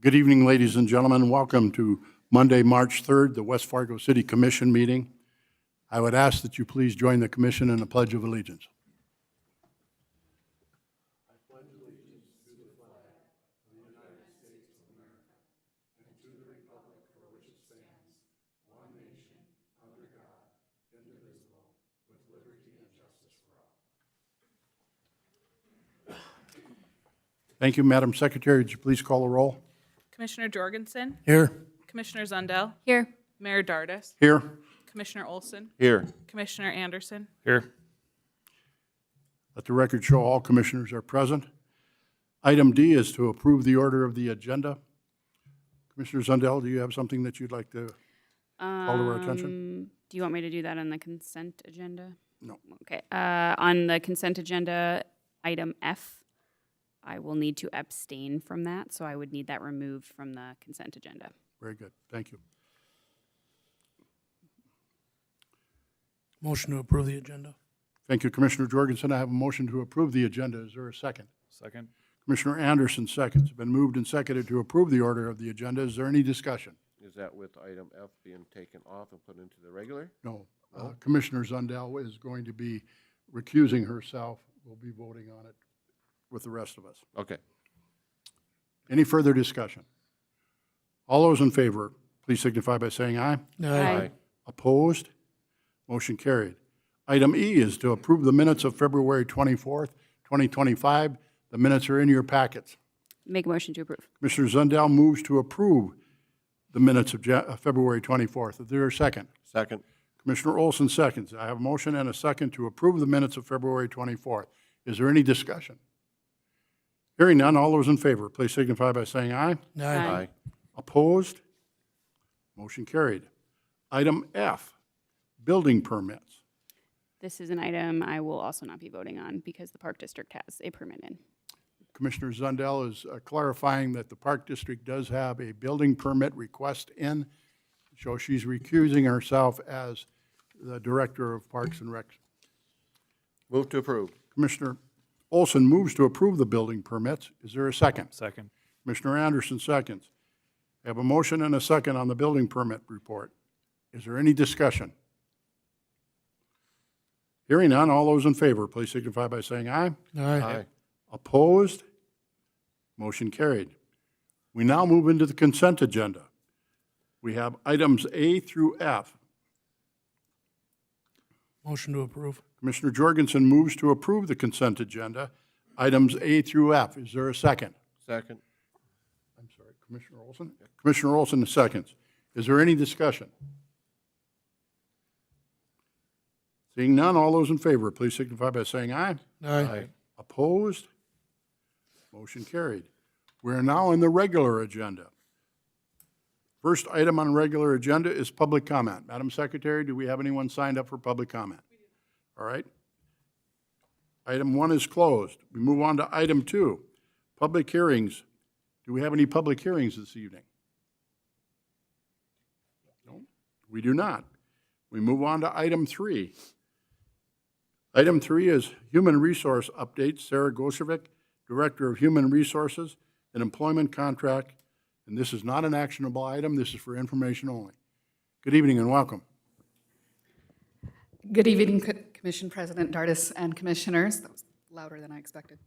Good evening, ladies and gentlemen. Welcome to Monday, March 3rd, the West Fargo City Commission meeting. I would ask that you please join the commission in the Pledge of Allegiance. Thank you, Madam Secretary. Would you please call the roll? Commissioner Jorgensen? Here. Commissioner Zundell? Here. Mayor Dardis? Here. Commissioner Olson? Here. Commissioner Anderson? Here. Let the record show all commissioners are present. Item D is to approve the order of the agenda. Commissioner Zundell, do you have something that you'd like to call to our attention? Do you want me to do that on the consent agenda? No. Okay. On the consent agenda, item F, I will need to abstain from that, so I would need that removed from the consent agenda. Very good. Thank you. Motion to approve the agenda. Thank you, Commissioner Jorgensen. I have a motion to approve the agenda. Is there a second? Second. Commissioner Anderson seconds. It's been moved and seconded to approve the order of the agenda. Is there any discussion? Is that with item F being taken off and put into the regular? No. Commissioner Zundell is going to be recusing herself. We'll be voting on it with the rest of us. Okay. Any further discussion? All those in favor, please signify by saying aye. Aye. Opposed? Motion carried. Item E is to approve the minutes of February 24th, 2025. The minutes are in your packets. Make a motion to approve. Commissioner Zundell moves to approve the minutes of February 24th. Is there a second? Second. Commissioner Olson seconds. I have a motion and a second to approve the minutes of February 24th. Is there any discussion? Hearing none, all those in favor, please signify by saying aye. Aye. Opposed? Motion carried. Item F, building permits. This is an item I will also not be voting on because the Park District has a permit in. Commissioner Zundell is clarifying that the Park District does have a building permit request in, so she's recusing herself as the Director of Parks and Rec. Move to approve. Commissioner Olson moves to approve the building permits. Is there a second? Second. Commissioner Anderson seconds. I have a motion and a second on the building permit report. Is there any discussion? Hearing none, all those in favor, please signify by saying aye. Aye. Opposed? Motion carried. We now move into the consent agenda. We have items A through F. Motion to approve. Commissioner Jorgensen moves to approve the consent agenda, items A through F. Is there a second? Second. I'm sorry, Commissioner Olson? Commissioner Olson seconds. Is there any discussion? Seeing none, all those in favor, please signify by saying aye. Aye. Opposed? Motion carried. We are now in the regular agenda. First item on regular agenda is public comment. Madam Secretary, do we have anyone signed up for public comment? All right. Item 1 is closed. We move on to item 2, public hearings. Do we have any public hearings this evening? No, we do not. We move on to item 3. Item 3 is human resource update. Sarah Goshevic, Director of Human Resources and Employment Contract. And this is not an actionable item. This is for information only. Good evening and welcome. Good evening, Commission President Dardis and Commissioners. That was louder than I expected.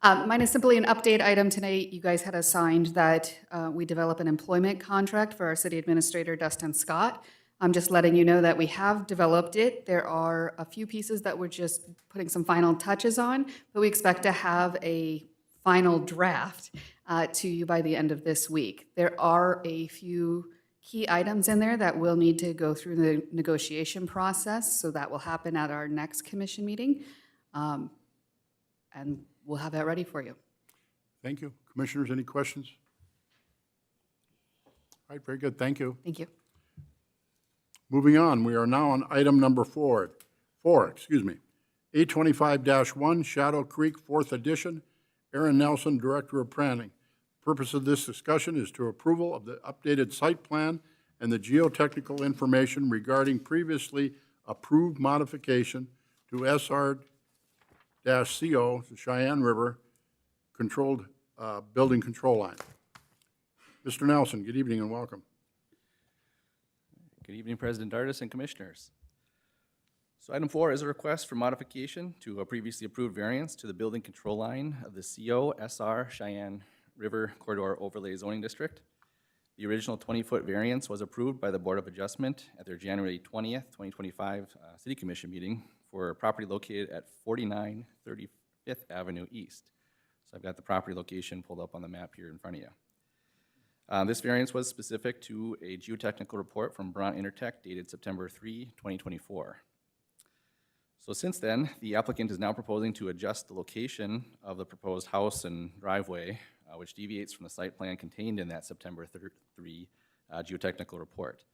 Mine is simply an update item tonight. You guys had assigned that we develop an employment contract for our City Administrator, Dustin Scott. I'm just letting you know that we have developed it. There are a few pieces that we're just putting some final touches on, but we expect to have a final draft to you by the end of this week. There are a few key items in there that will need to go through the negotiation process, so that will happen at our next commission meeting, and we'll have that ready for you. Thank you. Commissioners, any questions? All right, very good. Thank you. Thank you. Moving on, we are now on item number 4, 825-1, Shadow Creek, 4th edition. Aaron Nelson, Director of Planning. Purpose of this discussion is to approval of the updated site plan and the geotechnical information regarding previously approved modification to SR-CO, the Cheyenne River, controlled building control line. Mr. Nelson, good evening and welcome. Good evening, President Dardis and Commissioners. So item 4 is a request for modification to a previously approved variance to the building control line of the CO-SR Cheyenne River Corridor Overlay Zoning District. The original 20-foot variance was approved by the Board of Adjustment at their January 20th, 2025 City Commission meeting for a property located at 49 35th Avenue East. So I've got the property location pulled up on the map here in front of you. This variance was specific to a geotechnical report from Braun Intertech dated September 3, 2024. So since then, the applicant is now proposing to adjust the location of the proposed house and driveway, which deviates from the site plan contained in that September 3 geotechnical report.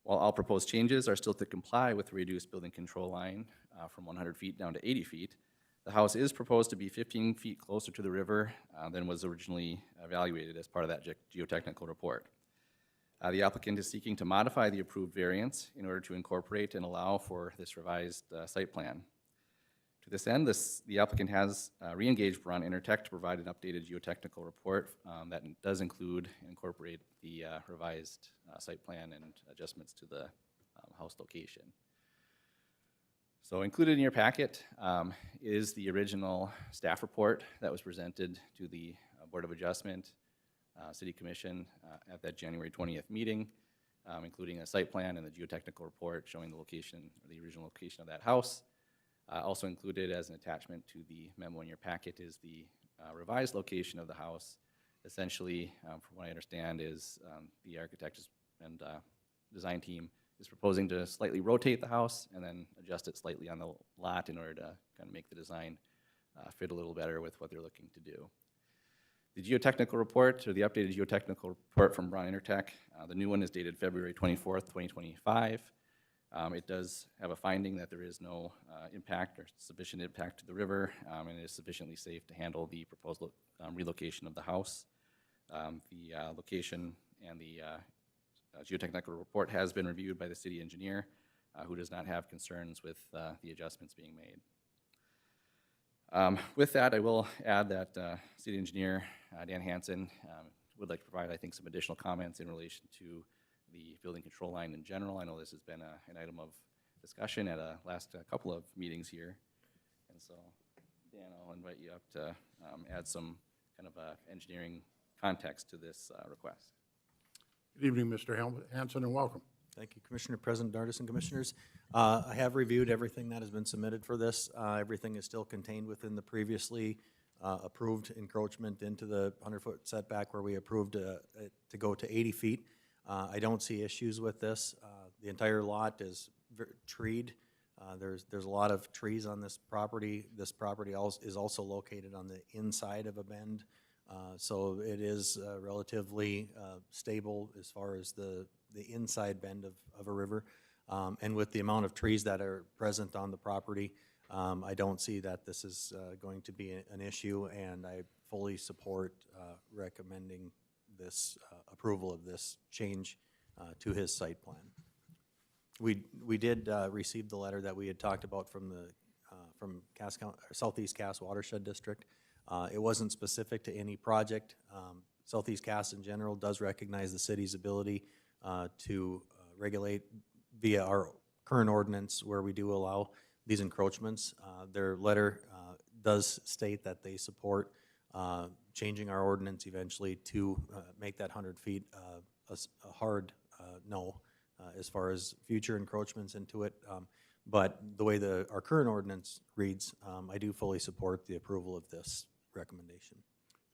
While all proposed changes are still to comply with the reduced building control line from 100 feet down to 80 feet, the house is proposed to be 15 feet closer to the river than was originally evaluated as part of that geotechnical report. The applicant is seeking to modify the approved variance in order to incorporate and allow for this revised site plan. To this end, the applicant has re-engaged Braun Intertech to provide an updated geotechnical report that does include and incorporate the revised site plan and adjustments to the house location. So included in your packet is the original staff report that was presented to the Board of Adjustment, City Commission at that January 20th meeting, including a site plan and the geotechnical report showing the location, or the original location of that house. Also included as an attachment to the memo in your packet is the revised location of the house. Essentially, from what I understand, is the architect and design team is proposing to slightly rotate the house and then adjust it slightly on the lot in order to kind of make the design fit a little better with what they're looking to do. The geotechnical report, or the updated geotechnical report from Braun Intertech, the new one is dated February 24th, 2025. It does have a finding that there is no impact or sufficient impact to the river, and it is sufficiently safe to handle the proposed relocation of the house. The location and the geotechnical report has been reviewed by the city engineer, who does not have concerns with the adjustments being made. With that, I will add that city engineer Dan Hansen would like to provide, I think, some additional comments in relation to the building control line in general. I know this has been an item of discussion at a last couple of meetings here. And so, Dan, I'll invite you up to add some kind of engineering context to this request. Good evening, Mr. Hanson, and welcome. Thank you, Commissioner, President Dardis, and Commissioners. I have reviewed everything that has been submitted for this. Everything is still contained within the previously approved encroachment into the 100-foot setback where we approved it to go to 80 feet. I don't see issues with this. The entire lot is treed. There's a lot of trees on this property. This property is also located on the inside of a bend, so it is relatively stable as far as the inside bend of a river. And with the amount of trees that are present on the property, I don't see that this is going to be an issue, and I fully support recommending this approval of this change to his site plan. We did receive the letter that we had talked about from the Cass County, Southeast Cass Watershed District. It wasn't specific to any project. Southeast Cass in general does recognize the city's ability to regulate via our current ordinance where we do allow these encroachments. Their letter does state that they support changing our ordinance eventually to make that 100 feet a hard no as far as future encroachments into it. But the way our current ordinance reads, I do fully support the approval of this recommendation.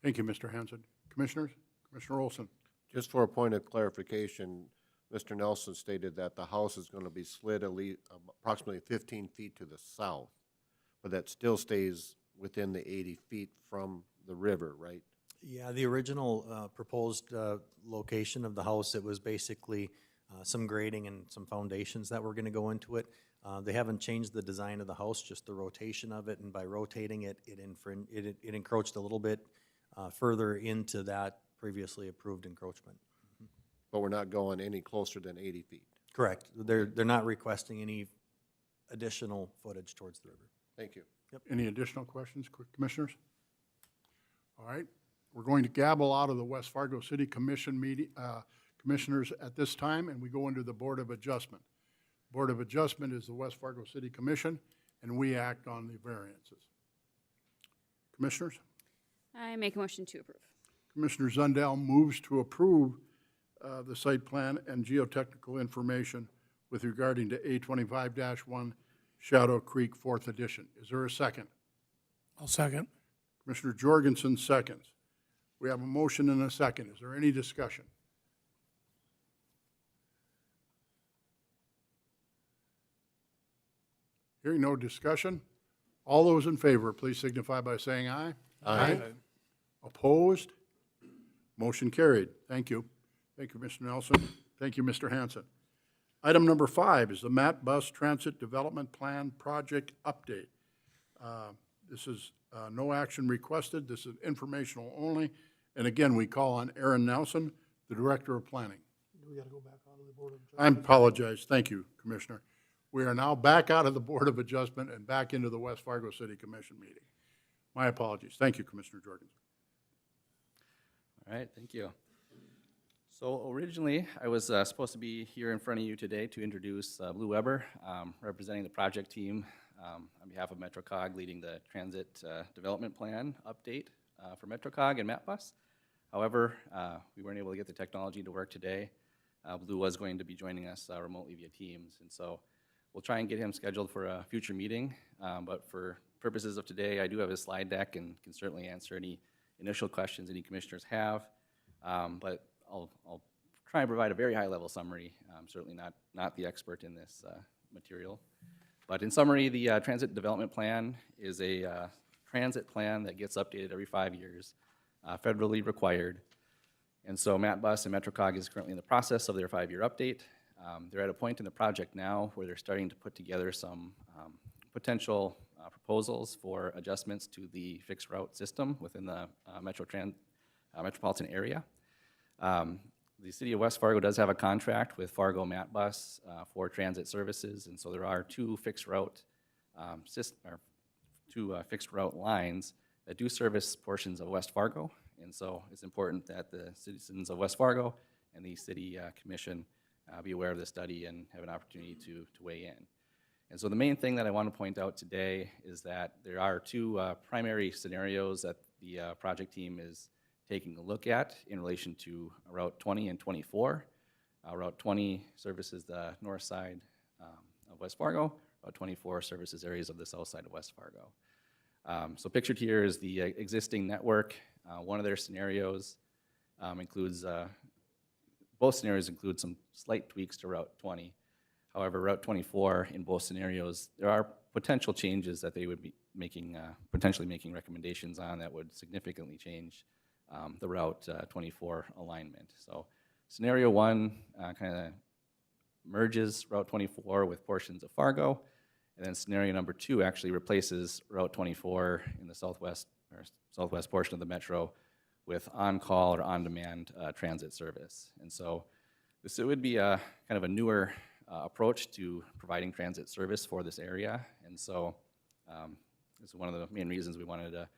Thank you, Mr. Hanson. Commissioners? Commissioner Olson? Just for a point of clarification, Mr. Nelson stated that the house is going to be slid at least approximately 15 feet to the south, but that still stays within the 80 feet from the river, right? Yeah, the original proposed location of the house, it was basically some grading and some foundations that were going to go into it. They haven't changed the design of the house, just the rotation of it, and by rotating it, it encroached a little bit further into that previously approved encroachment. But we're not going any closer than 80 feet. Correct. They're not requesting any additional footage towards the river. Thank you. Any additional questions, Commissioners? All right. We're going to gavel out of the West Fargo City Commission meeting, commissioners at this time, and we go into the Board of Adjustment. Board of Adjustment is the West Fargo City Commission, and we act on the variances. Commissioners? I make a motion to approve. Commissioner Zundell moves to approve the site plan and geotechnical information with regarding to A25-1 Shadow Creek 4th Edition. Is there a second? I'll second. Commissioner Jorgensen seconds. We have a motion and a second. Is there any discussion? Hearing no discussion, all those in favor, please signify by saying aye. Aye. Opposed? Motion carried. Thank you. Thank you, Mr. Nelson. Thank you, Mr. Hanson. Item number 5 is the Matt Bus Transit Development Plan Project Update. This is no action requested. This is informational only. And again, we call on Aaron Nelson, the Director of Planning. We got to go back out of the Board of I apologize. Thank you, Commissioner. We are now back out of the Board of Adjustment and back into the West Fargo City Commission meeting. My apologies. Thank you, Commissioner Jorgensen. All right, thank you. So originally, I was supposed to be here in front of you today to introduce Blue Weber, representing the project team on behalf of MetroCog, leading the transit development plan update for MetroCog and MapBus. However, we weren't able to get the technology to work today. Blue was going to be joining us remotely via Teams, and so we'll try and get him scheduled for a future meeting. But for purposes of today, I do have a slide deck and can certainly answer any initial questions any commissioners have. But I'll try and provide a very high-level summary. I'm certainly not the expert in this material. But in summary, the transit development plan is a transit plan that gets updated every 5 years, federally required. And so MatBus and MetroCog is currently in the process of their 5-year update. They're at a point in the project now where they're starting to put together some potential proposals for adjustments to the fixed route system within the metropolitan area. The city of West Fargo does have a contract with Fargo MatBus for transit services, and so there are two fixed route fixed route lines that do service portions of West Fargo. And so it's important that the citizens of West Fargo and the city commission be aware of the study and have an opportunity to weigh in. And so the main thing that I want to point out today is that there are two primary scenarios that the project team is taking a look at in relation to Route 20 and 24. Route 20 services the north side of West Fargo. Route 24 services areas of the south side of West Fargo. So pictured here is the existing network. One of their scenarios includes, both scenarios include some slight tweaks to Route 20. However, Route 24, in both scenarios, there are potential changes that they would be making, potentially making recommendations on that would significantly change the Route 24 alignment. So scenario 1 kind of merges Route 24 with portions of Fargo, and then scenario number 2 actually replaces Route 24 in the southwest portion of the metro with on-call or on-demand transit service. And so this would be a kind of a newer approach to providing transit service for this area. And so this is one of the main reasons we wanted to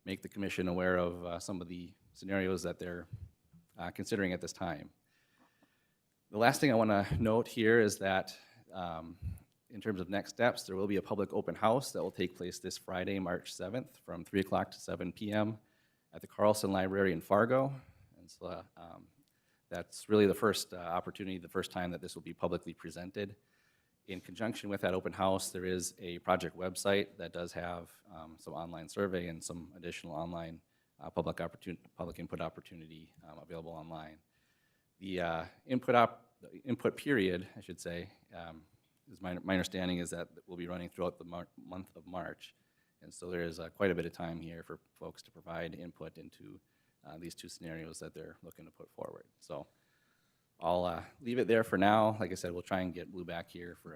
make the commission aware of some of the scenarios that they're considering at this time. The last thing I want to note here is that in terms of next steps, there will be a public open house that will take place this Friday, March 7th from 3 o'clock to 7 p.m. at the Carlson Library in Fargo. And so that's really the first opportunity, the first time that this will be publicly presented. In conjunction with that open house, there is a project website that does have some online survey and some additional online public input opportunity available online. The input period, I should say, is my understanding is that we'll be running throughout the month of March. And so there is quite a bit of time here for folks to provide input into these two scenarios that they're looking to put forward. So I'll leave it there for now. Like I said, we'll try and get Blue back here for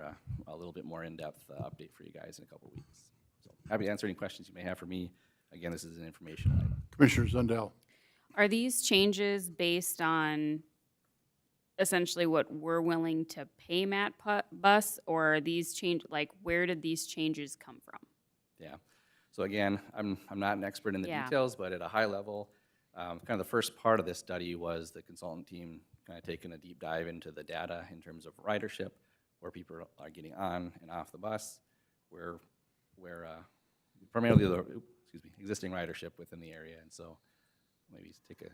a little bit more in-depth update for you guys in a couple weeks. So happy to answer any questions you may have for me. Again, this is an informational item. Commissioner Zundell. Are these changes based on essentially what we're willing to pay MatBus, or are these where did these changes come from? Yeah. So again, I'm not an expert in the Yeah. details, but at a high level, Kind of the first part of this study was the consultant team kind of taking a deep dive into the data in terms of ridership, where people are getting on and off the bus, where primarily the existing ridership within the area. And so maybe take a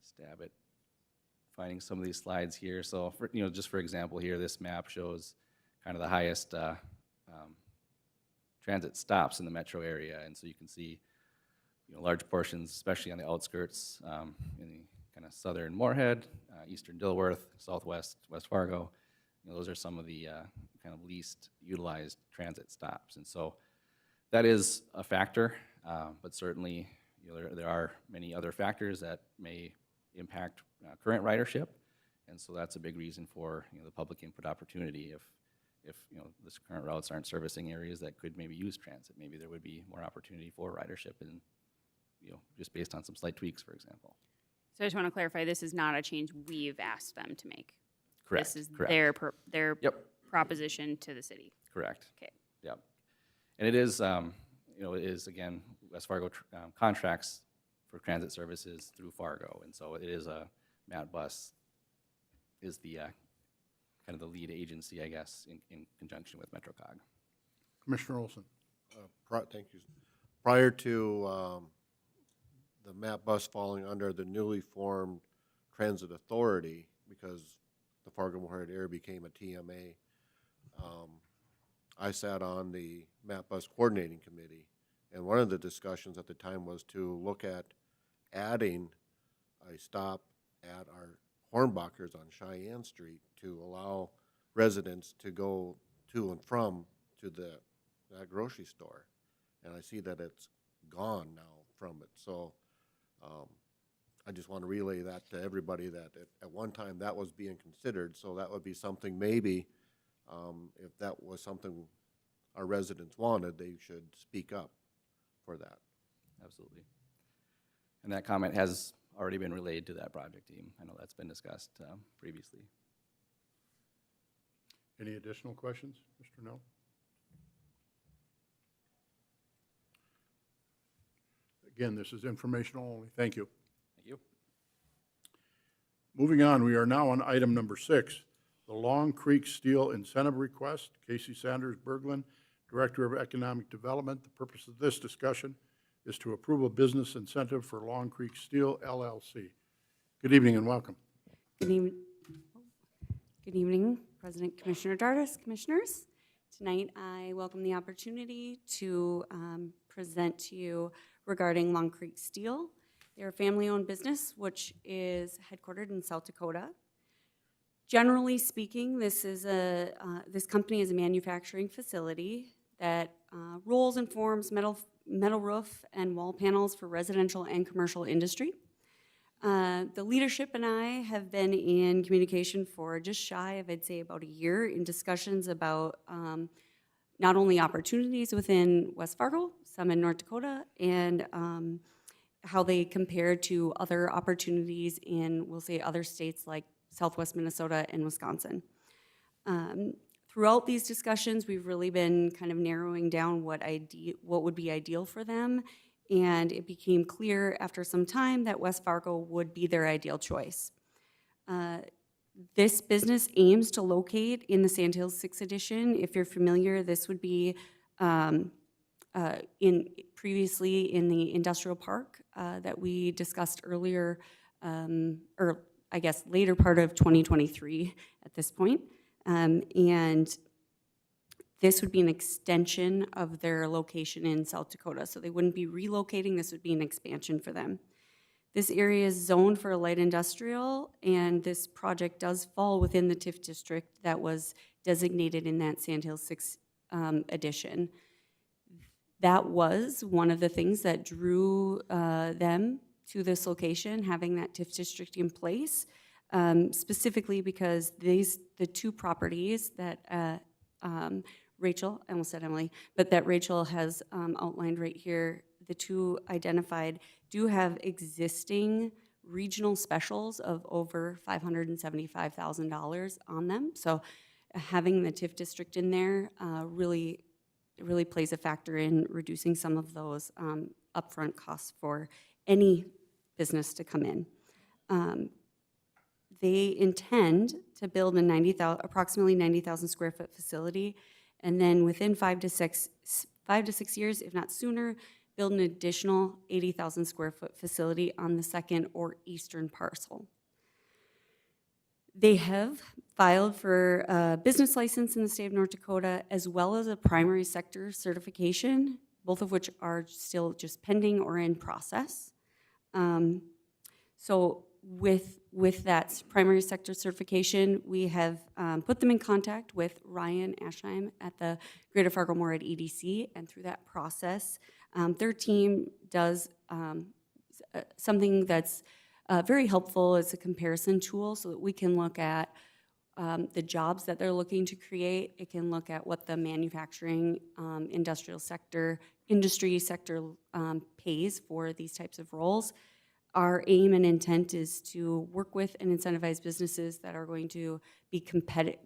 stab at finding some of these slides here. So for, just for example here, this map shows kind of the highest transit stops in the metro area. And so you can see large portions, especially on the outskirts, in the kind of southern Moorhead, eastern Dilworth, southwest West Fargo. Those are some of the kind of least utilized transit stops. And so that is a factor, but certainly there are many other factors that may impact current ridership. And so that's a big reason for the public input opportunity. If this current routes aren't servicing areas that could maybe use transit, maybe there would be more opportunity for ridership, and just based on some slight tweaks, for example. So I just want to clarify, this is not a change we've asked them to make. Correct. This is correct. their Yep. proposition to the city. Correct. Okay. Yep. And it is, it is, again, West Fargo contracts for transit services through Fargo. And so it is Matt Bus is the kind of the lead agency, I guess, in conjunction with MetroCog. Commissioner Olson. Thank you. Prior to the MAP bus falling under the newly formed Transit Authority, because the Fargo-Moorhead area became a TMA, I sat on the MAP bus coordinating committee, and one of the discussions at the time was to look at adding a stop at our Hornbachers on Cheyenne Street to allow residents to go to and from to that grocery store. And I see that it's gone now from it. So I just want to relay that to everybody, that at one time that was being considered. So that would be something maybe, if that was something our residents wanted, they should speak up for that. Absolutely. And that comment has already been relayed to that project team. I know that's been discussed previously. Any additional questions, Mr. Nell? Again, this is informational only. Thank you. Thank you. Moving on, we are now on item number 6, the Long Creek Steel Incentive Request. Casey Sanders Berglund, Director of Economic Development. The purpose of this discussion is to approve a business incentive for Long Creek Steel LLC. Good evening and welcome. Good evening, President Commissioner Dardis, Commissioners. Tonight, I welcome the opportunity to present to you regarding Long Creek Steel. They're a family-owned business which is headquartered in South Dakota. Generally speaking, this company is a manufacturing facility that rolls and forms metal roof and wall panels for residential and commercial industry. The leadership and I have been in communication for just shy of, I'd say, about a year in discussions about not only opportunities within West Fargo, some in North Dakota, and how they compare to other opportunities in, we'll say, other states like Southwest Minnesota and Wisconsin. Throughout these discussions, we've really been kind of narrowing down what would be ideal for them, and it became clear after some time that West Fargo would be their ideal choice. This business aims to locate in the Sand Hills 6th Edition. If you're familiar, this would be previously in the industrial park that we discussed earlier, or I guess later part of 2023 at this point. And this would be an extension of their location in South Dakota. So they wouldn't be relocating, this would be an expansion for them. This area is zoned for light industrial, and this project does fall within the TIF district that was designated in that Sand Hills 6th edition. That was one of the things that drew them to this location, having that TIF district in place, specifically because the two properties that Rachel, I almost said Emily, but that Rachel has outlined right here, the two identified do have existing regional specials of over $575,000 on them. So having the TIF district in there really plays a factor in reducing some of those upfront costs for any business to come in. They intend to build a approximately 90,000 square foot facility, and then within 5 to 6 years, if not sooner, build an additional 80,000 square foot facility on the second or eastern parcel. They have filed for a business license in the state of North Dakota, as well as a primary sector certification, both of which are still just pending or in process. So with that primary sector certification, we have put them in contact with Ryan Aschheim at the Greater Fargo Moorhead EDC, and through that process, their team does something that's very helpful as a comparison tool so that we can look at the jobs that they're looking to create. It can look at what the manufacturing industry sector pays for these types of roles. Our aim and intent is to work with and incentivize businesses that are going to be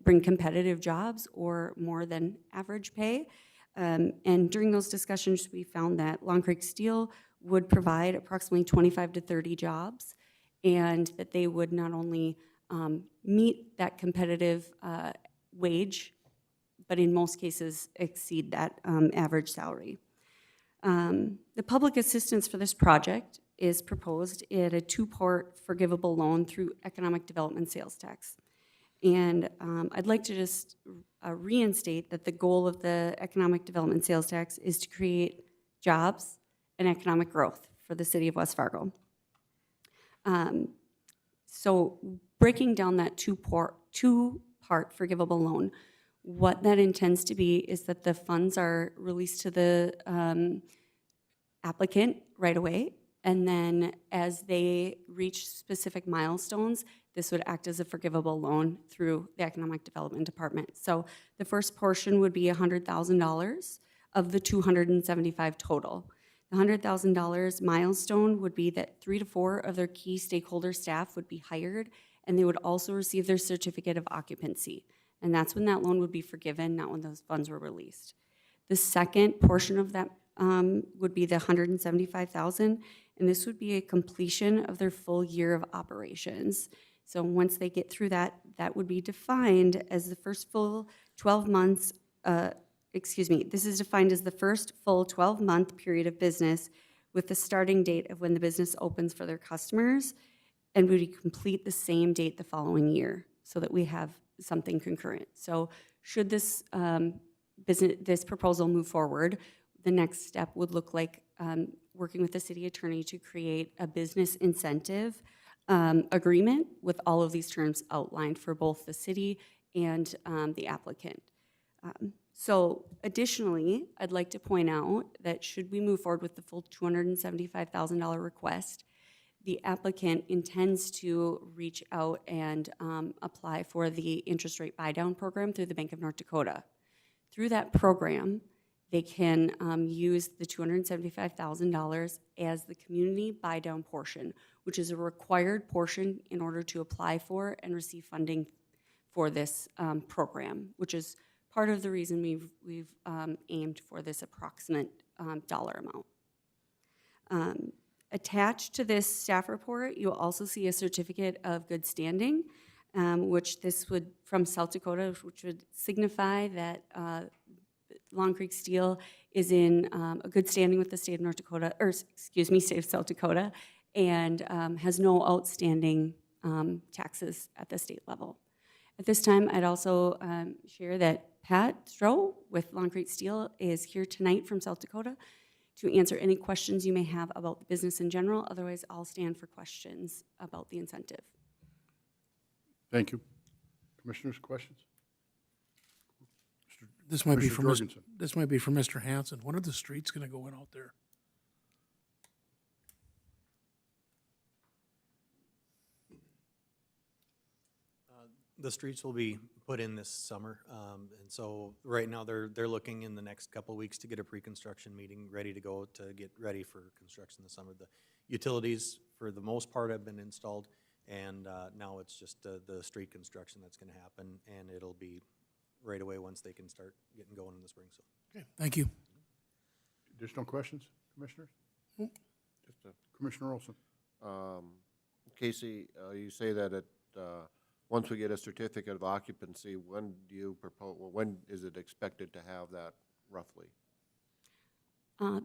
bring competitive jobs or more than average pay. And during those discussions, we found that Long Creek Steel would provide approximately 25 to 30 jobs, and that they would not only meet that competitive wage, but in most cases exceed that average salary. The public assistance for this project is proposed at a 2-part forgivable loan through economic development sales tax. And I'd like to just reinstate that the goal of the economic development sales tax is to create jobs and economic growth for the city of West Fargo. So breaking down that two-part forgivable loan, what that intends to be is that the funds are released to the applicant right away, and then as they reach specific milestones, this would act as a forgivable loan through the Economic Development Department. So the first portion would be $100,000 of the $275,000 total. The $100,000 milestone would be that 3 to 4 of their key stakeholder staff would be hired, and they would also receive their certificate of occupancy. And that's when that loan would be forgiven, not when those funds were released. The second portion of that would be the $175,000, and this would be a completion of their full year of operations. So once they get through that, that would be defined as the first full 12 months, this is defined as the first full 12-month period of business with the starting date of when the business opens for their customers, and would complete the same date the following year so that we have something concurrent. So should this this proposal move forward, the next step would look like working with the city attorney to create a business incentive agreement with all of these terms outlined for both the city and the applicant. So additionally, I'd like to point out that should we move forward with the full $275,000 request, the applicant intends to reach out and apply for the interest rate buy-down program through the Bank of North Dakota. Through that program, they can use the $275,000 as the community buy-down portion, which is a required portion in order to apply for and receive funding for this program, which is part of the reason we've aimed for this approximate dollar amount. Attached to this staff report, you'll also see a certificate of good standing, which this would, from South Dakota, which would signify that Long Creek Steel is in a good standing with the state of North Dakota, or excuse me, state of South Dakota, and has no outstanding taxes at the state level. At this time, I'd also share that Pat Stroh with Long Creek Steel is here tonight from South Dakota to answer any questions you may have about the business in general. Otherwise, I'll stand for questions about the incentive. Thank you. Commissioners, questions? This might be Commissioner for Jorgensen. This might be for Mr. Hanson. When are the streets gonna go in out there? The streets will be put in this summer, and so right now they're looking in the next couple of weeks to get a pre-construction meeting ready to go to get ready for construction this summer. The utilities, for the most part, have been installed, and now it's just the street construction that's going to happen, and it'll be right away once they can start getting going in the spring. So, Okay, thank you. Additional questions, Commissioners? Commissioner Olson? Casey, you say that once we get a certificate of occupancy, when do you propose, or when is it expected to have that roughly?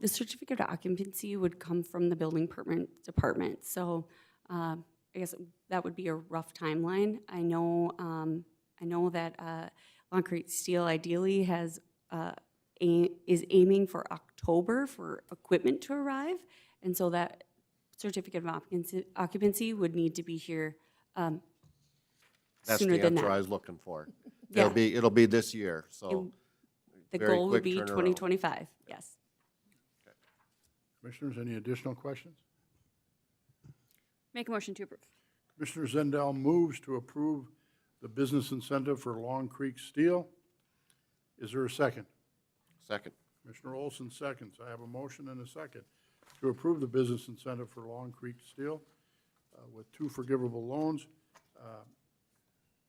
The certificate of occupancy would come from the building permit department, so I guess that would be a rough timeline. I know that Concrete Steel ideally has is aiming for October for equipment to arrive, and so that certificate of occupancy would need to be here That's sooner the than answer I that. was looking for. Yeah. It'll be this year, so. The very goal would quick be turnaround. 2025, yes. Commissioners, any additional questions? Make a motion to approve. Commissioner Zendel moves to approve the business incentive for Long Creek Steel. Is there a second? Second. Commissioner Olson seconds. I have a motion and a second to approve the business incentive for Long Creek Steel with 2 forgivable loans.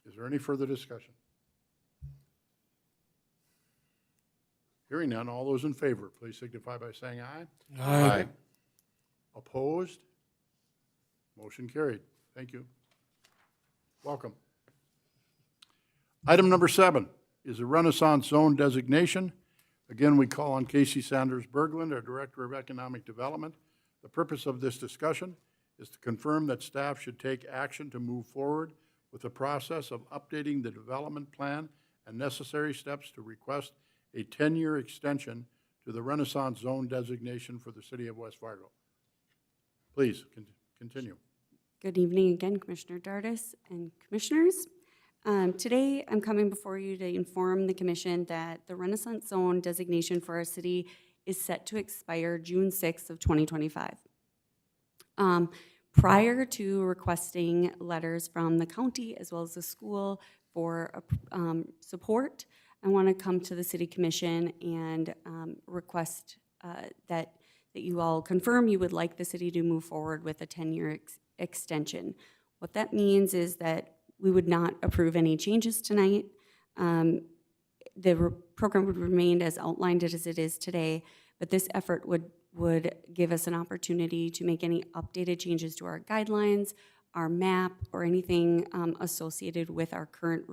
Is there any further discussion? Hearing none, all those in favor, please signify by saying aye. Aye. Opposed? Motion carried. Thank you. Welcome. Item number 7 is a Renaissance Zone designation. Again, we call on Casey Sanders Berglund, our Director of Economic Development. The purpose of this discussion is to confirm that staff should take action to move forward with the process of updating the development plan and necessary steps to request a 10-year extension to the Renaissance Zone designation for the city of West Fargo. Please, continue. Good evening again, Commissioner Dardis and Commissioners. Today, I'm coming before you to inform the Commission that the Renaissance Zone designation for our city is set to expire June 6th of 2025. Prior to requesting letters from the county as well as the school for support, I want to come to the City Commission and request that you all confirm you would like the city to move forward with a 10-year extension. What that means is that we would not approve any changes tonight. The program would remain as outlined as it is today, but this effort would give us an opportunity to make any updated changes to our guidelines, our map, or anything associated with our current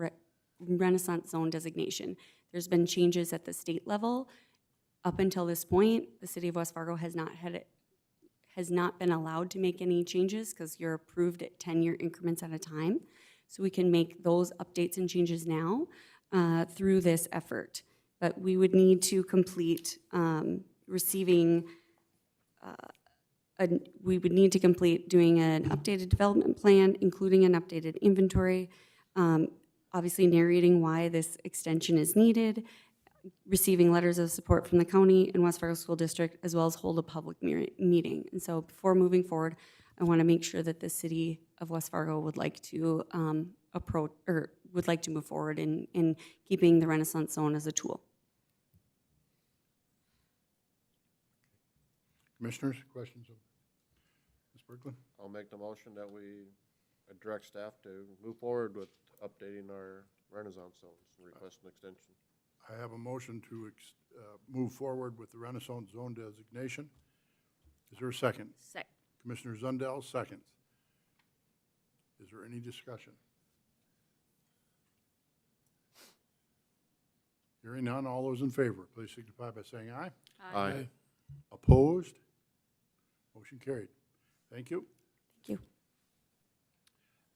Renaissance Zone designation. There's been changes at the state level. Up until this point, the city of West Fargo has not been allowed to make any changes because you're approved at 10-year increments at a time. So we can make those updates and changes now through this effort. But we would need to complete we would need to complete doing an updated development plan, including an updated inventory, obviously narrating why this extension is needed, receiving letters of support from the county and West Fargo School District, as well as hold a public meeting. And so before moving forward, I want to make sure that the city of West Fargo would like to move forward in keeping the Renaissance Zone as a tool. Commissioners, questions of Ms. Berglund? I'll make the motion that we direct staff to move forward with updating our Renaissance zones and request an extension. I have a motion to move forward with the Renaissance Zone designation. Is there a second? Second. Commissioner Zundell seconds. Is there any discussion? Hearing none, all those in favor, please signify by saying aye. Aye. Opposed? Motion carried. Thank you. Thank you.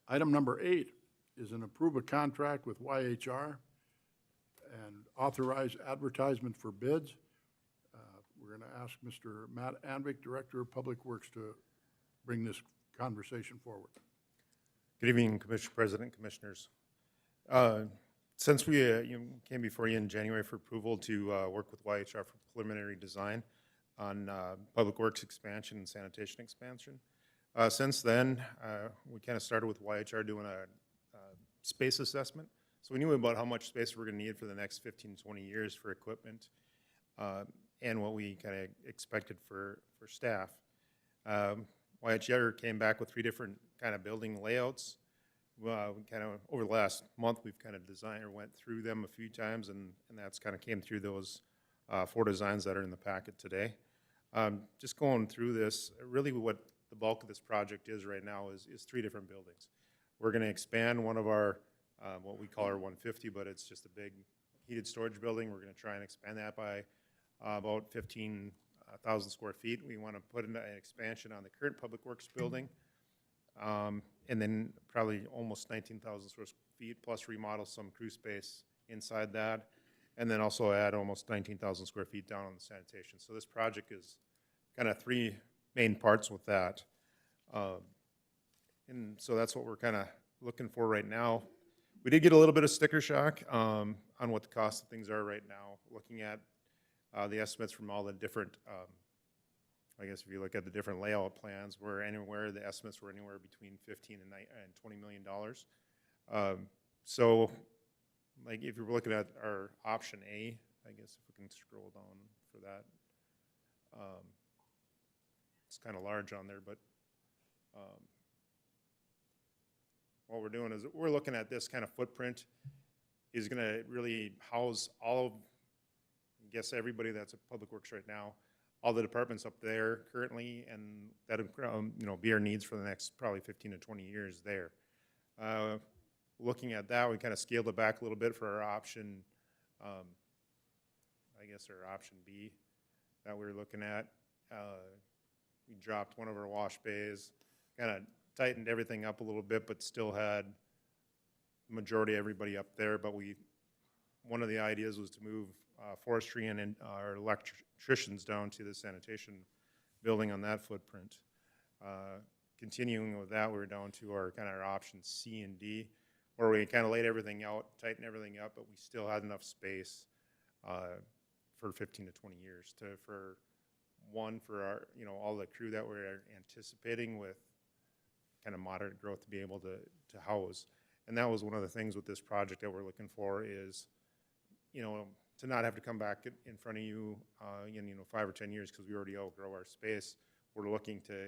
Item number 8 is an approve a contract with YHR and authorize advertisement for bids. We're going to ask Mr. Matt Anvik, Director of Public Works, to bring this conversation forward. Good evening, Commissioner President, Commissioners. Since we came before you in January for approval to work with YHR for preliminary design on public works expansion and sanitation expansion, since then we kind of started with YHR doing a space assessment. So we knew about how much space we're going to need for the next 15 to 20 years for equipment and what we kind of expected for staff. YHR came back with 3 different kind of building layouts. We kind of, over the last month, we've kind of designed or went through them a few times, and that's kind of came through those 4 designs that are in the packet today. Just going through this, really what the bulk of this project is right now is 3 different buildings. We're going to expand one of our, what we call our 150, but it's just a big heated storage building. We're going to try and expand that by about 15,000 square feet. We want to put in an expansion on the current Public Works building, and then probably almost 19,000 square feet, plus remodel some crew space inside that, and then also add almost 19,000 square feet down on the sanitation. So this project is kind of 3 main parts with that. And so that's what we're kind of looking for right now. We did get a little bit of sticker shock on what the cost of things are right now, looking at the estimates from all the different, I guess if you look at the different layout plans, the estimates were anywhere between $15 and $20 million. So, like if you're looking at our option A, I guess if we can scroll down for that, it's kind of large on there, but what we're doing is we're looking at this kind of footprint is going to really house all of, I guess, everybody that's at Public Works right now, all the departments up there currently, and that be our needs for the next probably 15 to 20 years there. Looking at that, we kind of scaled it back a little bit for our option, I guess our option B that we were looking at. We dropped one of our wash bays, kind of tightened everything up a little bit, but still had majority of everybody up there. But one of the ideas was to move forestry and our electricians down to the sanitation building on that footprint. Continuing with that, we were down to our kind of our options C and D, where we kind of laid everything out, tightened everything up, but we still had enough space for 15 to 20 years for our, all the crew that we're anticipating with kind of moderate growth to be able to house. And that was one of the things with this project that we're looking for is, to not have to come back in front of you in 5 or 10 years because we already outgrow our space. We're looking to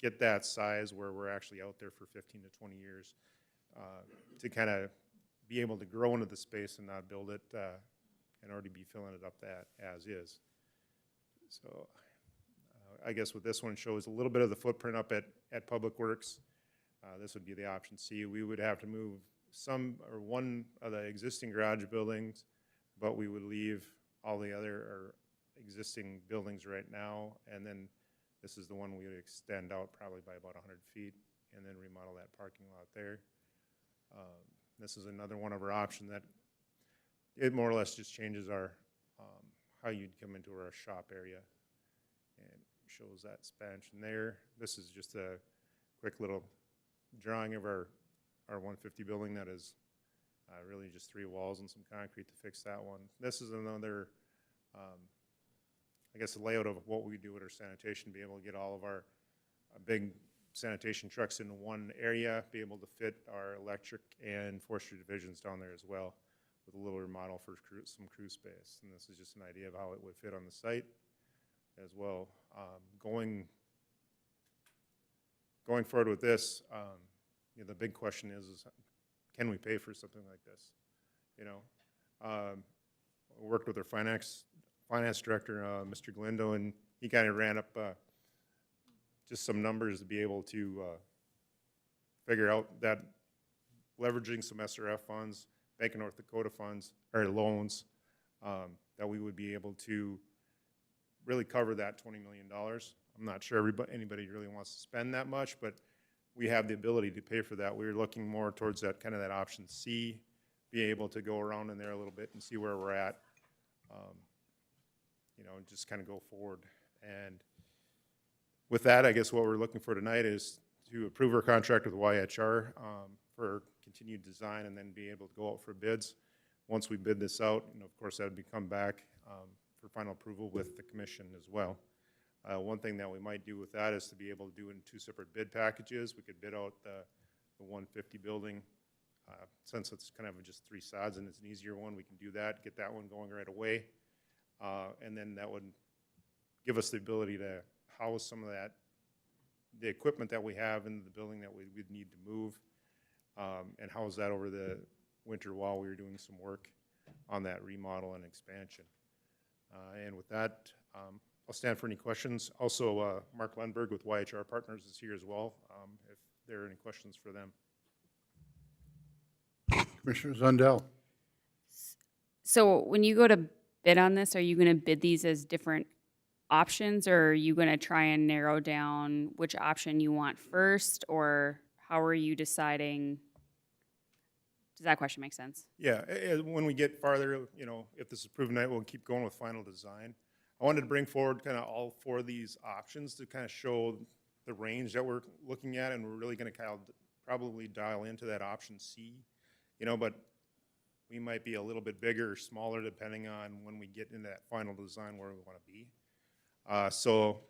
get that size where we're actually out there for 15 to 20 years to kind of be able to grow into the space and not build it and already be filling it up that as is. So I guess with this one shows a little bit of the footprint up at Public Works. This would be the option C. We would have to move one of the existing garage buildings, but we would leave all the other existing buildings right now, and then this is the one we would extend out probably by about 100 feet and then remodel that parking lot there. This is another one of our options that it more or less just changes our how you'd come into our shop area and shows that expansion there. This is just a quick little drawing of our 150 building that is really just 3 walls and some concrete to fix that one. This is another, I guess, the layout of what we do with our sanitation, be able to get all of our big sanitation trucks into one area, be able to fit our electric and forestry divisions down there as well with a little remodel for some crew space. And this is just an idea of how it would fit on the site as well. Going forward with this, the big question is can we pay for something like this? Worked with our finance director, Mr. Galindo, and he kind of ran up just some numbers to be able to figure out that leveraging some SRF funds, Bank of North Dakota funds, or loans, that we would be able to really cover that $20 million. I'm not sure anybody really wants to spend that much, but we have the ability to pay for that. We were looking more towards that kind of that option C, be able to go around in there a little bit and see where we're at, just kind of go forward. And with that, I guess what we're looking for tonight is to approve our contract with YHR for continued design and then be able to go out for bids. Once we bid this out, of course, that would come back for final approval with the commission as well. One thing that we might do with that is to be able to do it in 2 separate bid packages. We could bid out the 150 building. Since it's kind of just 3 sides and it's an easier one, we can do that, get that one going right away. And then that would give us the ability to house some of the equipment that we have in the building that we'd need to move, and house that over the winter while we were doing some work on that remodel and expansion. And with that, I'll stand for any questions. Also, Mark Lundberg with YHR Partners is here as well, if there are any questions for them. Commissioner Zundell. So when you go to bid on this, are you gonna bid these as different options, or are you gonna try and narrow down which option you want first, or how are you deciding? Does that question make sense? Yeah, when we get farther, you know, if this is proven tonight, we'll keep going with final design. I wanted to bring forward kind of all four of these options to kind of show the range that we're looking at, and we're really gonna kind of probably dial into that option C, you know, but we might be a little bit bigger or smaller depending on when we get into that final design where we wanna be. So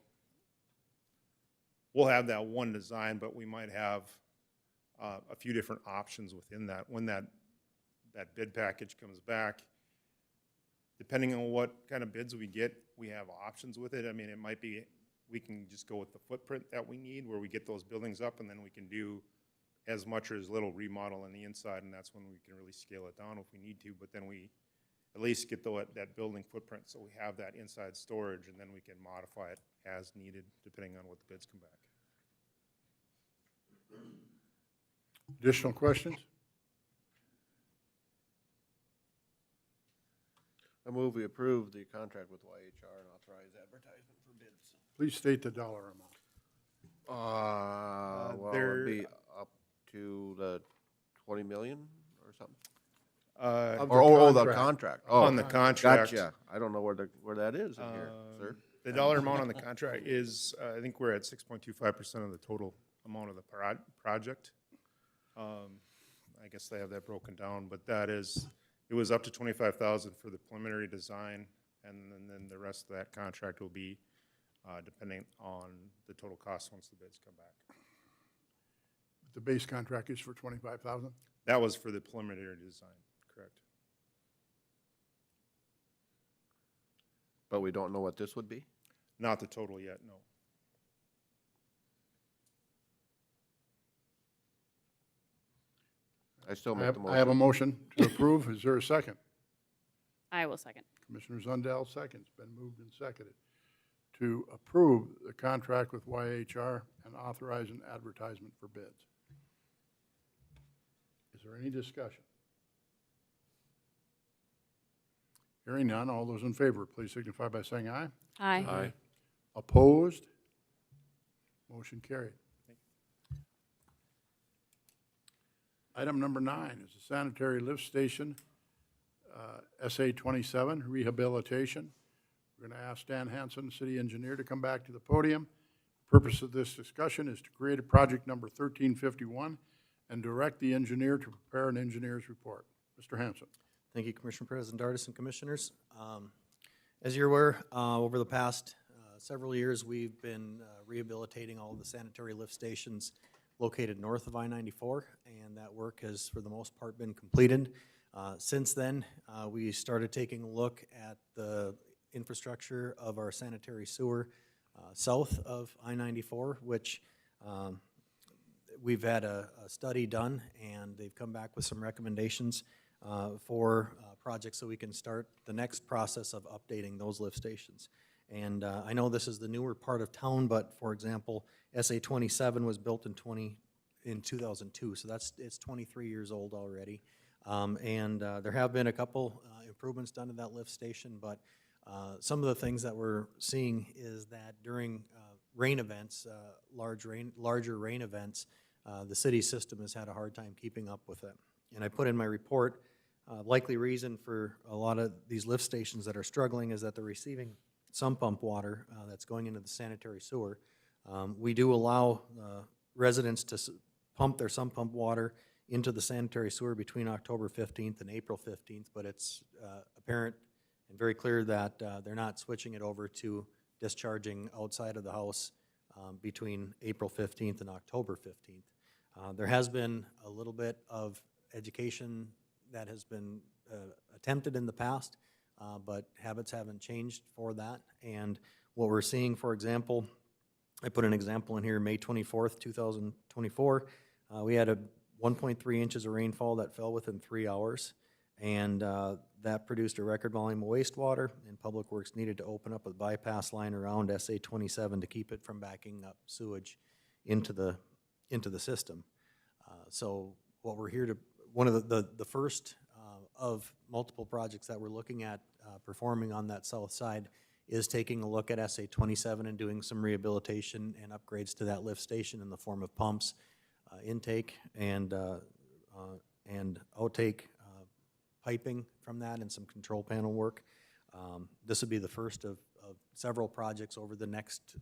we'll have that one design, but we might have a few different options within that. When that bid package comes back, depending on what kind of bids we get, we have options with it. I mean, it might be, we can just go with the footprint that we need, where we get those buildings up, and then we can do as much or as little remodel on the inside, and that's when we can really scale it down if we need to. But then we at least get that building footprint, so we have that inside storage, and then we can modify it as needed, depending on what the bids come back. Additional questions? I move we approve the contract with YHR and authorize advertisement for bids. Please state the dollar amount. Well, it would be up to the 20 million or something? Of the Or the contract. contract. On the contract. Gotcha. I don't know where that is in here, sir. The dollar amount on the contract is, I think we're at 6.25% of the total amount of the project. I guess they have that broken down, but that is, it was up to 25,000 for the preliminary design, and then the rest of that contract will be depending on the total cost once the bids come back. The base contract is for 25,000? That was for the preliminary design, correct? But we don't know what this would be? Not the total yet, no. I still I make have, the I have a motion. motion to approve. Is there a second? I will second. Commissioner Zundell seconds. Been moved and seconded to approve the contract with YHR and authorize an advertisement for bids. Is there any discussion? Hearing none, all those in favor, please signify by saying aye. Aye. Opposed? Motion carried. Item number 9 is the sanitary lift station, SA 27, rehabilitation. We're going to ask Dan Hanson, city engineer, to come back to the podium. Purpose of this discussion is to create a project number 1351 and direct the engineer to prepare an engineer's report. Mr. Hanson. Thank you, Commissioner President Dardis and Commissioners. As you're aware, over the past several years, we've been rehabilitating all of the sanitary lift stations located north of I-94, and that work has, for the most part, been completed. Since then, we started taking a look at the infrastructure of our sanitary sewer south of I-94, which we've had a study done, and they've come back with some recommendations for projects so we can start the next process of updating those lift stations. And I know this is the newer part of town, but for example, SA 27 was built in 2002, so it's 23 years old already. There have been a couple improvements done to that lift station, but some of the things that we're seeing is that during rain events, larger rain events, the city system has had a hard time keeping up with it. And I put in my report, likely reason for a lot of these lift stations that are struggling is that they're receiving sump pump water that's going into the sanitary sewer. We do allow residents to pump their sump pump water into the sanitary sewer between October 15th and April 15th, but it's apparent and very clear that they're not switching it over to discharging outside of the house between April 15th and October 15th. There has been a little bit of education that has been attempted in the past, but habits haven't changed for that. And what we're seeing, for example, I put an example in here, May 24th, 2024, we had a 1.3 inches of rainfall that fell within 3 hours. And that produced a record volume of wastewater, and Public Works needed to open up a bypass line around SA 27 to keep it from backing up sewage into the system. So what we're here to, one of the first of multiple projects that we're looking at performing on that south side is taking a look at SA 27 and doing some rehabilitation and upgrades to that lift station in the form of pumps, intake and outtake piping from that and some control panel work. This would be the first of several projects over the next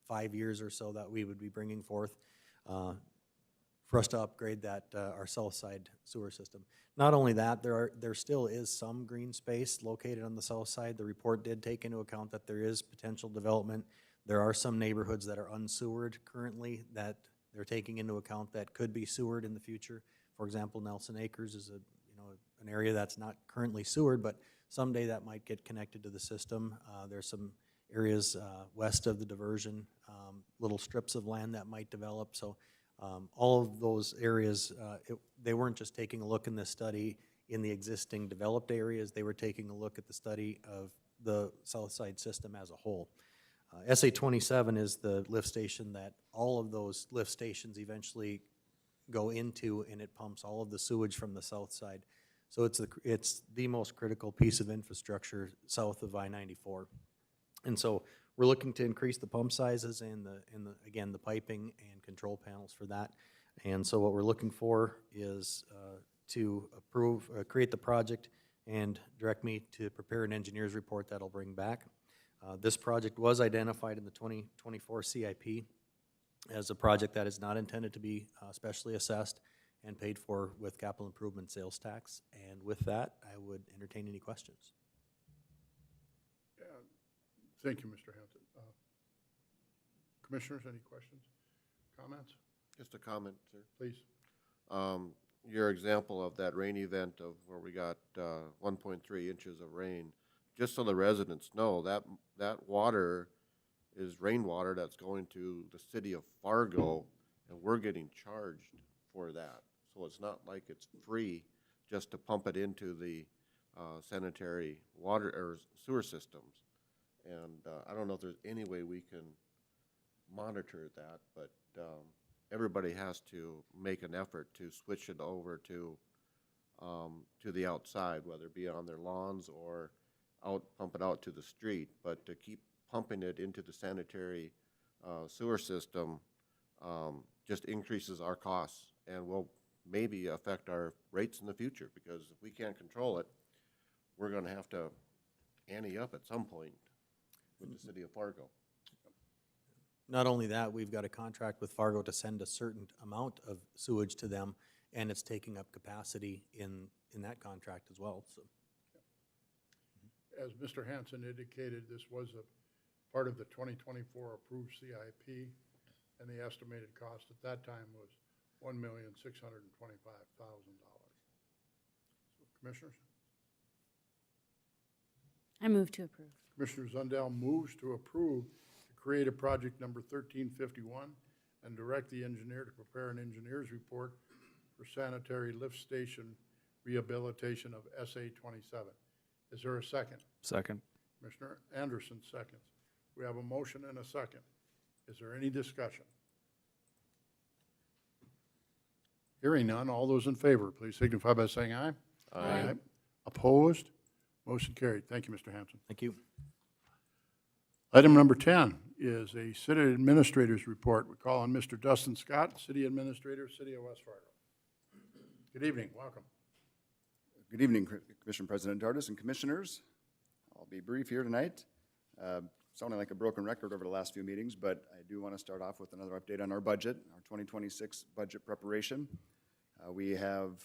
5 years or so that we would be bringing forth for us to upgrade that, our south side sewer system. Not only that, there still is some green space located on the south side. The report did take into account that there is potential development. There are some neighborhoods that are unsewered currently that they're taking into account that could be sewered in the future. For example, Nelson Acres is an area that's not currently sewered, but someday that might get connected to the system. There's some areas west of the diversion, little strips of land that might develop. So all of those areas, they weren't just taking a look in this study in the existing developed areas, they were taking a look at the study of the south side system as a whole. SA 27 is the lift station that all of those lift stations eventually go into, and it pumps all of the sewage from the south side. So it's the most critical piece of infrastructure south of I-94. And so we're looking to increase the pump sizes and again, the piping and control panels for that. And so what we're looking for is to create the project and direct me to prepare an engineer's report that'll bring back. This project was identified in the 2024 CIP as a project that is not intended to be specially assessed and paid for with capital improvement sales tax. And with that, I would entertain any questions. Thank you, Mr. Hampton. Commissioners, any questions, comments? Just a comment, sir. Please. Your example of that rain event of where we got 1.3 inches of rain, just so the residents know, that water is rainwater that's going to the city of Fargo, and we're getting charged for that. So it's not like it's free just to pump it into the sanitary water or sewer systems. And I don't know if there's any way we can monitor that, but everybody has to make an effort to switch it over to the outside, whether it be on their lawns or pump it out to the street. But to keep pumping it into the sanitary sewer system just increases our costs and will maybe affect our rates in the future, because if we can't control it, we're going to have to ante up at some point with the city of Fargo. Not only that, we've got a contract with Fargo to send a certain amount of sewage to them, and it's taking up capacity in that contract as well. So, As Mr. Hanson indicated, this was a part of the 2024 approved CIP, and the estimated cost at that time was $1,625,000. So, Commissioners? I move to approve. Commissioner Zundell moves to approve to create a project number 1351 and direct the engineer to prepare an engineer's report for sanitary lift station rehabilitation of SA 27. Is there a second? Second. Commissioner Anderson seconds. We have a motion and a second. Is there any discussion? Hearing none, all those in favor, please signify by saying aye. Aye. Opposed? Motion carried. Thank you, Mr. Hanson. thank you. Item number 10 is a city administrator's report. We call on Mr. Dustin Scott, City Administrator, City of West Fargo. Good evening. Welcome. Good evening, Commission President Dardis and Commissioners. I'll be brief here tonight. Sounding like a broken record over the last few meetings, but I do want to start off with another update on our budget, our 2026 budget preparation. We have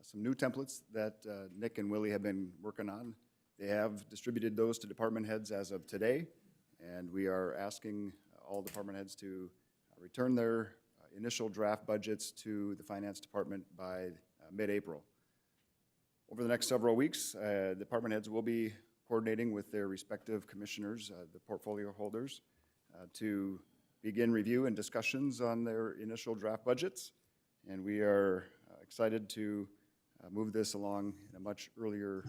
some new templates that Nick and Willie have been working on. They have distributed those to department heads as of today, and we are asking all department heads to return their initial draft budgets to the Finance Department by mid-April. Over the next several weeks, department heads will be coordinating with their respective commissioners, the portfolio holders, to begin review and discussions on their initial draft budgets. And we are excited to move this along in a much earlier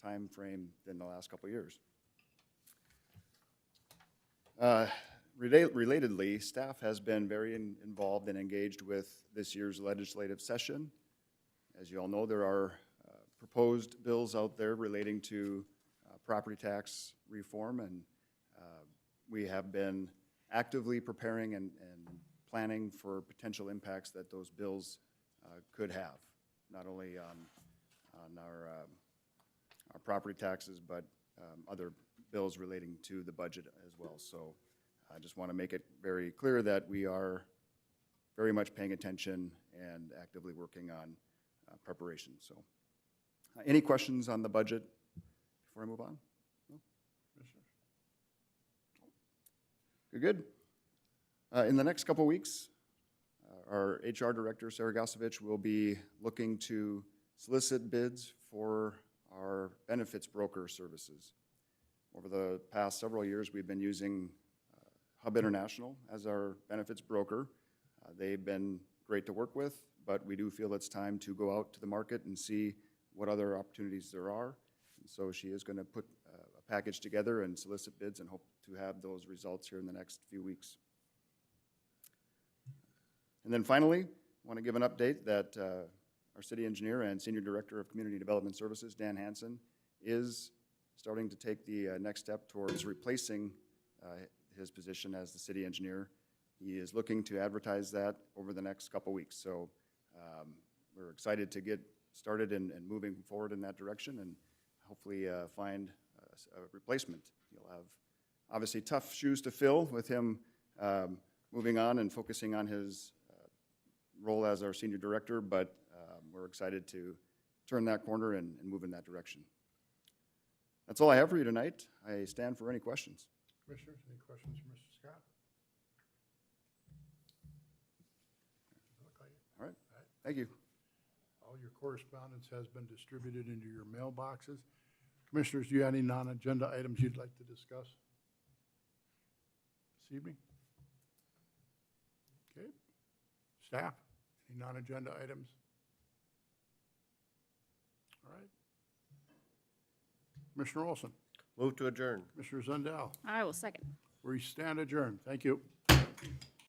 time frame than the last couple of years. Relatedly, staff has been very involved and engaged with this year's legislative session. As you all know, there are proposed bills out there relating to property tax reform, and we have been actively preparing and planning for potential impacts that those bills could have, not only on our property taxes, but other bills relating to the budget as well. So I just want to make it very clear that we are very much paying attention and actively working on preparation. So any questions on the budget before I move on? No? Good. In the next couple weeks, our HR director, Sarah Gosevich, will be looking to solicit bids for our benefits broker services. Over the past several years, we've been using Hub International as our benefits broker. They've been great to work with, but we do feel it's time to go out to the market and see what other opportunities there are. And so she is going to put a package together and solicit bids and hope to have those results here in the next few weeks. And then finally, I want to give an update that our city engineer and senior director of community development services, Dan Hansen, is starting to take the next step towards replacing his position as the city engineer. He is looking to advertise that over the next couple weeks. So we're excited to get started and moving forward in that direction and hopefully find a replacement. He'll have obviously tough shoes to fill with him moving on and focusing on his role as our senior director, but we're excited to turn that corner and move in that direction. That's all I have for you tonight. I stand for any questions. Commissioners, any questions for Mr. Scott? Look like it. All right, thank you. All your correspondence has been distributed into your mailboxes. Commissioners, do you have any non-agenda items you'd like to discuss this evening? Okay. Staff, any non-agenda items? All right. Commissioner Olson, Move to adjourn. Commissioner Zundell, I will second. we stand adjourned. Thank you.